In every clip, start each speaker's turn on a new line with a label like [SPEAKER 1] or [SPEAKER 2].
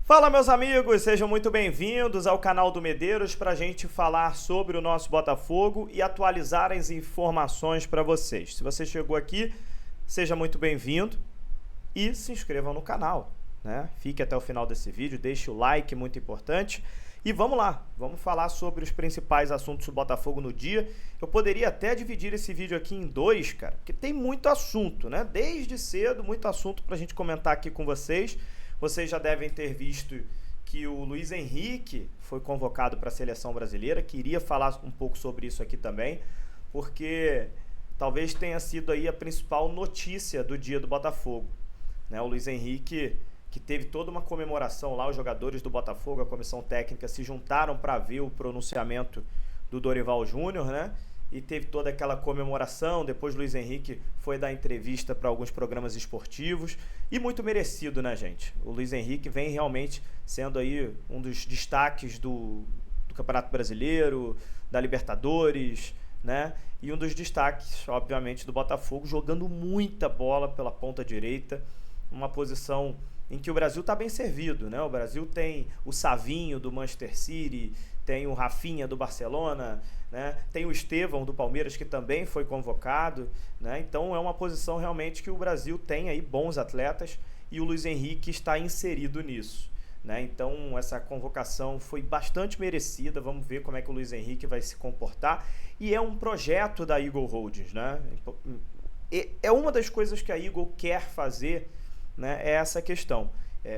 [SPEAKER 1] Fala, meus amigos, sejam muito bem-vindos ao canal do Medeiros para a gente falar sobre o nosso Botafogo e atualizar as informações para vocês. Se você chegou aqui, seja muito bem-vindo e se inscreva no canal, né? Fique até o final desse vídeo, deixe o like, muito importante. E vamos lá, vamos falar sobre os principais assuntos do Botafogo no dia. Eu poderia até dividir esse vídeo aqui em dois, cara, porque tem muito assunto, né? Desde cedo, muito assunto para a gente comentar aqui com vocês. Vocês já devem ter visto que o Luiz Henrique foi convocado para a seleção brasileira. Queria falar um pouco sobre isso aqui também, porque talvez tenha sido aí a principal notícia do dia do Botafogo, né? O Luiz Henrique, que teve toda uma comemoração lá, os jogadores do Botafogo, a comissão técnica se juntaram para ver o pronunciamento do Dorival Júnior, né? E teve toda aquela comemoração. Depois Luiz Henrique foi dar entrevista para alguns programas esportivos e muito merecido, né, gente? O Luiz Henrique vem realmente sendo aí um dos destaques do Campeonato Brasileiro, da Libertadores, né? E um dos destaques, obviamente, do Botafogo, jogando muita bola pela ponta direita, uma posição em que o Brasil está bem servido, né? O Brasil tem o Savinho do Manchester City, tem o Rafinha do Barcelona, né? Tem o Estevão do Palmeiras, que também foi convocado, né? Então é uma posição realmente que o Brasil tem aí bons atletas e o Luiz Henrique está inserido nisso, né? Então essa convocação foi bastante merecida. Vamos ver como é que o Luiz Henrique vai se comportar. E é um projeto da Eagle Holdings, né? É uma das coisas que a Eagle quer fazer, né? É essa questão.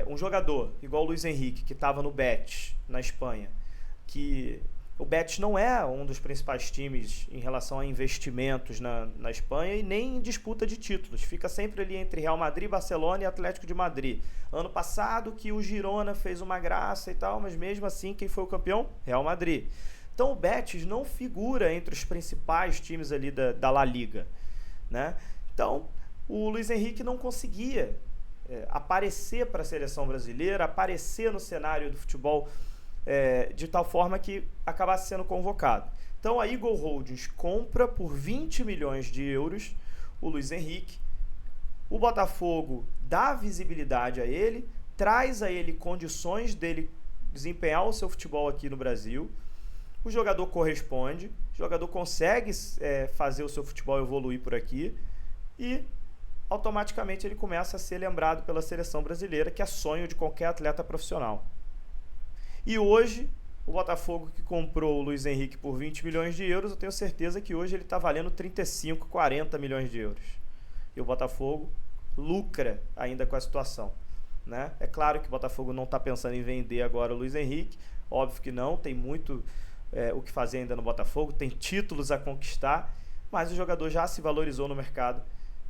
[SPEAKER 1] Um jogador igual o Luiz Henrique, que estava no Betis, na Espanha, que o Betis não é um dos principais times em relação a investimentos na Espanha e nem em disputa de títulos. Fica sempre ali entre Real Madrid, Barcelona e Atlético de Madrid. Ano passado que o Girona fez uma graça e tal, mas mesmo assim quem foi o campeão? Real Madrid. Então o Betis não figura entre os principais times ali da La Liga, né? Então o Luiz Henrique não conseguia aparecer para a seleção brasileira, aparecer no cenário do futebol de tal forma que acabasse sendo convocado. Então a Eagle Holdings compra por 20 milhões de euros o Luiz Henrique. O Botafogo dá visibilidade a ele, traz a ele condições dele desempenhar o seu futebol aqui no Brasil. O jogador corresponde, o jogador consegue fazer o seu futebol evoluir por aqui e automaticamente ele começa a ser lembrado pela seleção brasileira, que é sonho de qualquer atleta profissional. E hoje, o Botafogo que comprou o Luiz Henrique por 20 milhões de euros, eu tenho certeza que hoje ele está valendo 35, 40 milhões de euros. E o Botafogo lucra ainda com a situação, né? É claro que o Botafogo não está pensando em vender agora o Luiz Henrique, óbvio que não, tem muito o que fazer ainda no Botafogo, tem títulos a conquistar, mas o jogador já se valorizou no mercado,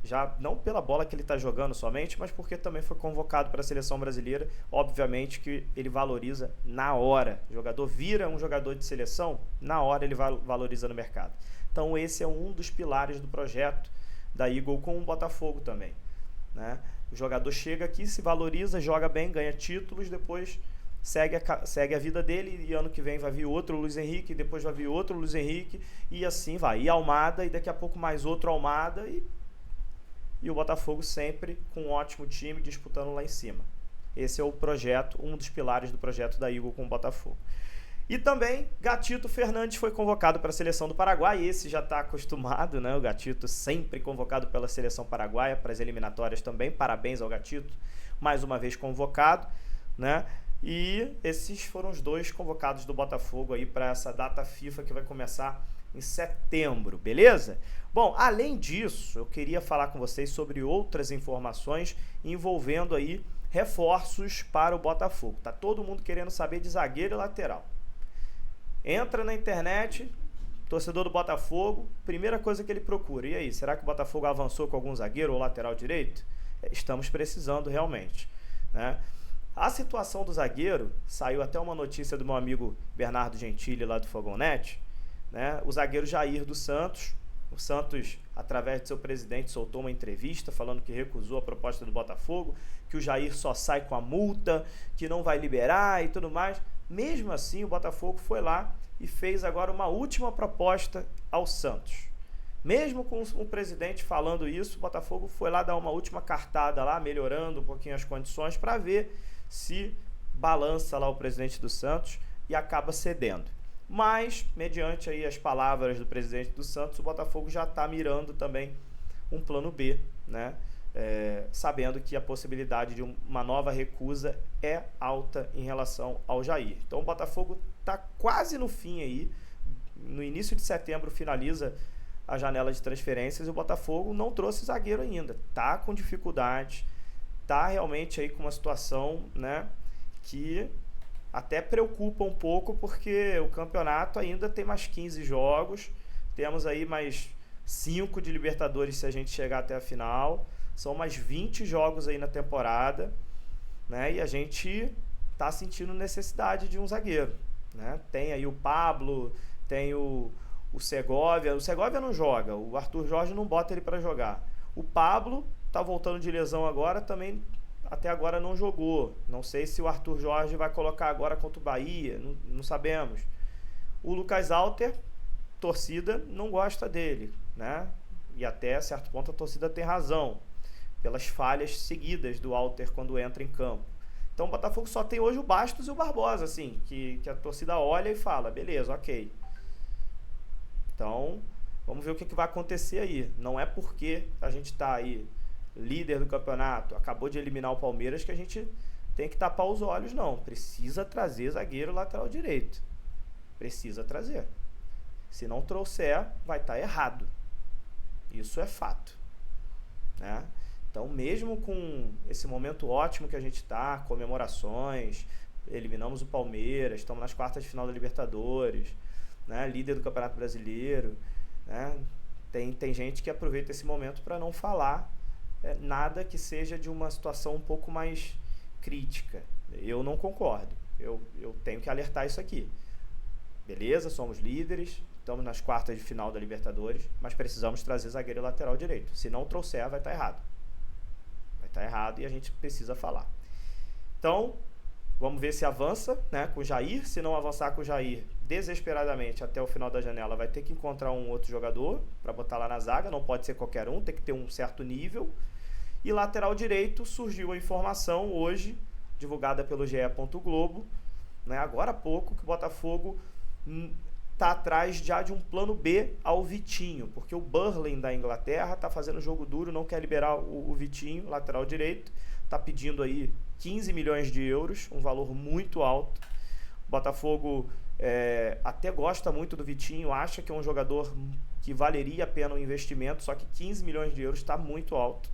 [SPEAKER 1] já não pela bola que ele está jogando somente, mas porque também foi convocado para a seleção brasileira. Obviamente que ele valoriza na hora. O jogador vira um jogador de seleção, na hora ele valoriza no mercado. Então esse é um dos pilares do projeto da Eagle com o Botafogo também, né? O jogador chega aqui, se valoriza, joga bem, ganha títulos, depois segue a vida dele, e ano que vem vai vir outro Luiz Henrique, depois vai vir outro Luiz Henrique, e assim vai. E Almada, e daqui a pouco mais outro Almada, e o Botafogo sempre com um ótimo time disputando lá em cima. Esse é o projeto, um dos pilares do projeto da Eagle com o Botafogo. E também Gatito Fernandes foi convocado para a seleção do Paraguai. Esse já está acostumado, né? O Gatito sempre convocado pela seleção paraguaia para as eliminatórias também. Parabéns ao Gatito, mais uma vez convocado, né? E esses foram os dois convocados do Botafogo aí para essa data FIFA que vai começar em setembro, beleza? Bom, além disso, eu queria falar com vocês sobre outras informações envolvendo aí reforços para o Botafogo. Tá todo mundo querendo saber de zagueiro e lateral. Entra na internet, torcedor do Botafogo, primeira coisa que ele procura. E aí, será que o Botafogo avançou com algum zagueiro ou lateral direito? Estamos precisando realmente, né? A situação do zagueiro, saiu até uma notícia do meu amigo Bernardo Gentili lá do Fogonete, né? O zagueiro Jair do Santos. O Santos, através de seu presidente, soltou uma entrevista falando que recusou a proposta do Botafogo, que o Jair só sai com a multa, que não vai liberar e tudo mais. Mesmo assim, o Botafogo foi lá e fez agora uma última proposta ao Santos. Mesmo com o presidente falando isso, o Botafogo foi lá dar uma última cartada lá, melhorando um pouquinho as condições para ver se balança lá o presidente do Santos e acaba cedendo. Mas, mediante aí as palavras do presidente do Santos, o Botafogo já está mirando também um plano B, né? Sabendo que a possibilidade de uma nova recusa é alta em relação ao Jair. Então o Botafogo está quase no fim aí, no início de setembro finaliza a janela de transferências e o Botafogo não trouxe zagueiro ainda, tá com dificuldade, tá realmente aí com uma situação, né, que até preocupa um pouco, porque o campeonato ainda tem mais 15 jogos, temos aí mais 5 de Libertadores se a gente chegar até a final, são mais 20 jogos aí na temporada, né? E a gente tá sentindo necessidade de um zagueiro, né? Tem aí o Pablo, tem o Segovia não joga, o Arthur Jorge não bota ele para jogar. O Pablo tá voltando de lesão agora, também até agora não jogou. Não sei se o Arthur Jorge vai colocar agora contra o Bahia, não sabemos. O Lucas Alter, torcida não gosta dele, né? E até certo ponto a torcida tem razão, pelas falhas seguidas do Alter quando entra em campo. Então o Botafogo só tem hoje o Bastos e o Barbosa, assim, que a torcida olha e fala, beleza, ok. Então, vamos ver o que vai acontecer aí. Não é porque a gente está aí líder do campeonato, acabou de eliminar o Palmeiras, que a gente tem que tapar os olhos, não. Precisa trazer zagueiro lateral direito. Precisa trazer. Se não trouxer, vai estar errado. Isso é fato, né? Então, mesmo com esse momento ótimo que a gente está, comemorações, eliminamos o Palmeiras, estamos nas quartas de final da Libertadores, né, líder do Campeonato Brasileiro, né, tem gente que aproveita esse momento para não falar nada que seja de uma situação um pouco mais crítica. Eu não concordo, eu tenho que alertar isso aqui. Beleza, somos líderes, estamos nas quartas de final da Libertadores, mas precisamos trazer zagueiro lateral direito. Se não trouxer, vai estar errado. Vai estar errado e a gente precisa falar. Então, vamos ver se avança, né, com o Jair. Se não avançar com o Jair, desesperadamente, até o final da janela, vai ter que encontrar um outro jogador para botar lá na zaga. Não pode ser qualquer um, tem que ter um certo nível. E lateral direito, surgiu a informação hoje, divulgada pelo GE. Globo, né, agora há pouco, que o Botafogo está atrás já de um plano B ao Vitinho, porque o Burnley da Inglaterra está fazendo jogo duro, não quer liberar o Vitinho, lateral direito, está pedindo aí 15 milhões de euros, um valor muito alto. O Botafogo até gosta muito do Vitinho, acha que é um jogador que valeria a pena o investimento, só que 15 milhões de euros está muito alto.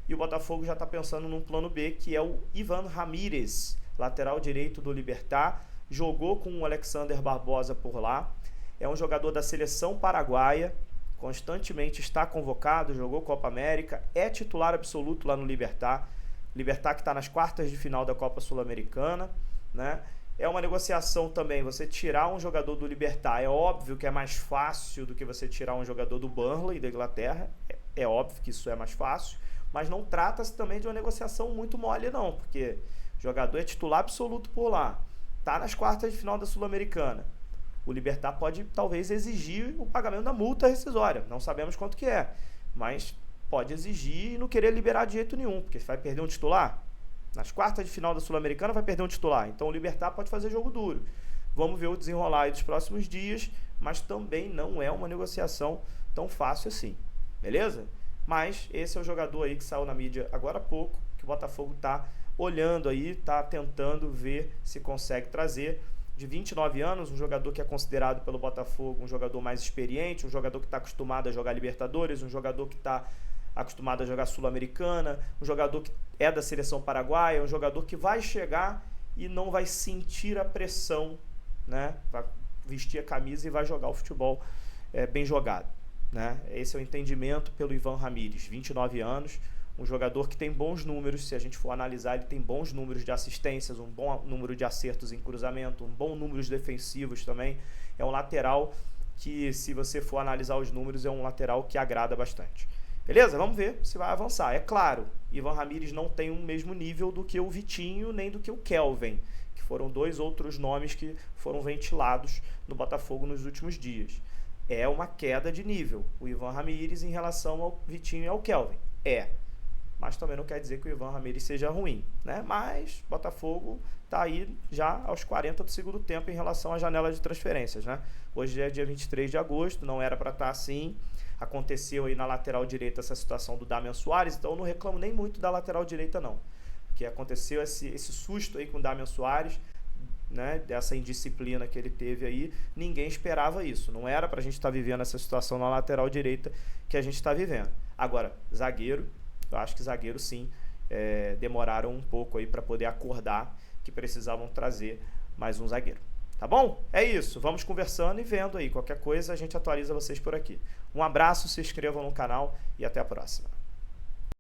[SPEAKER 1] E o Botafogo já está pensando num plano B, que é o Ivan Ramírez, lateral direito do Libertad, jogou com o Alexander Barbosa por lá, é um jogador da seleção paraguaia, constantemente está convocado, jogou Copa América, é titular absoluto lá no Libertad que está nas quartas de final da Copa Sul-Americana, né? É uma negociação também, você tirar um jogador do Libertad, é óbvio que é mais fácil do que você tirar um jogador do Burnley da Inglaterra, é óbvio que isso é mais fácil, mas não trata-se também de uma negociação muito mole não, porque o jogador é titular absoluto por lá, está nas quartas de final da Sul-Americana. O Libertad pode talvez exigir o pagamento da multa rescisória, não sabemos quanto que é, mas pode exigir e não querer liberar de jeito nenhum, porque vai perder um titular. Nas quartas de final da Sul-Americana vai perder um titular, então o Libertad pode fazer jogo duro. Vamos ver o desenrolar aí dos próximos dias, mas também não é uma negociação tão fácil assim, beleza? Mas esse é o jogador aí que saiu na mídia agora há pouco, que o Botafogo está olhando aí, está tentando ver se consegue trazer. De 29 anos, um jogador que é considerado pelo Botafogo um jogador mais experiente, um jogador que está acostumado a jogar Libertadores, um jogador que está acostumado a jogar Sul-Americana, um jogador que é da seleção paraguaia, um jogador que vai chegar e não vai sentir a pressão, né? Vai vestir a camisa e vai jogar o futebol bem jogado, né? Esse é o entendimento pelo Ivan Ramírez, 29 anos, um jogador que tem bons números, se a gente for analisar, ele tem bons números de assistências, um bom número de acertos em cruzamento, um bom número de defensivos também. É um lateral que, se você for analisar os números, é um lateral que agrada bastante. Beleza? Vamos ver se vai avançar. É claro, Ivan Ramírez não tem o mesmo nível do que o Vitinho, nem do que o Kelvin, que foram dois outros nomes que foram ventilados no Botafogo nos últimos dias. É uma queda de nível, o Ivan Ramírez em relação ao Vitinho e ao Kelvin. mas também não quer dizer que o Ivan Ramírez seja ruim, né? Mas Botafogo está aí já aos 40 do segundo tempo em relação à janela de transferências, né? Hoje é dia 23 de agosto, não era para estar assim. Aconteceu aí na lateral direita essa situação do Damian Soares, então eu não reclamo nem muito da lateral direita não, porque aconteceu esse susto aí com o Damian Soares, né, dessa indisciplina que ele teve aí. Ninguém esperava isso, não era pra gente estar vivendo essa situação na lateral direita que a gente está vivendo. Agora, zagueiro, eu acho que zagueiro sim, demoraram um pouco aí para poder acordar que precisavam trazer mais um zagueiro. Tá bom? É isso, vamos conversando e vendo aí, qualquer coisa a gente atualiza vocês por aqui. Um abraço, se inscrevam no canal e até a próxima.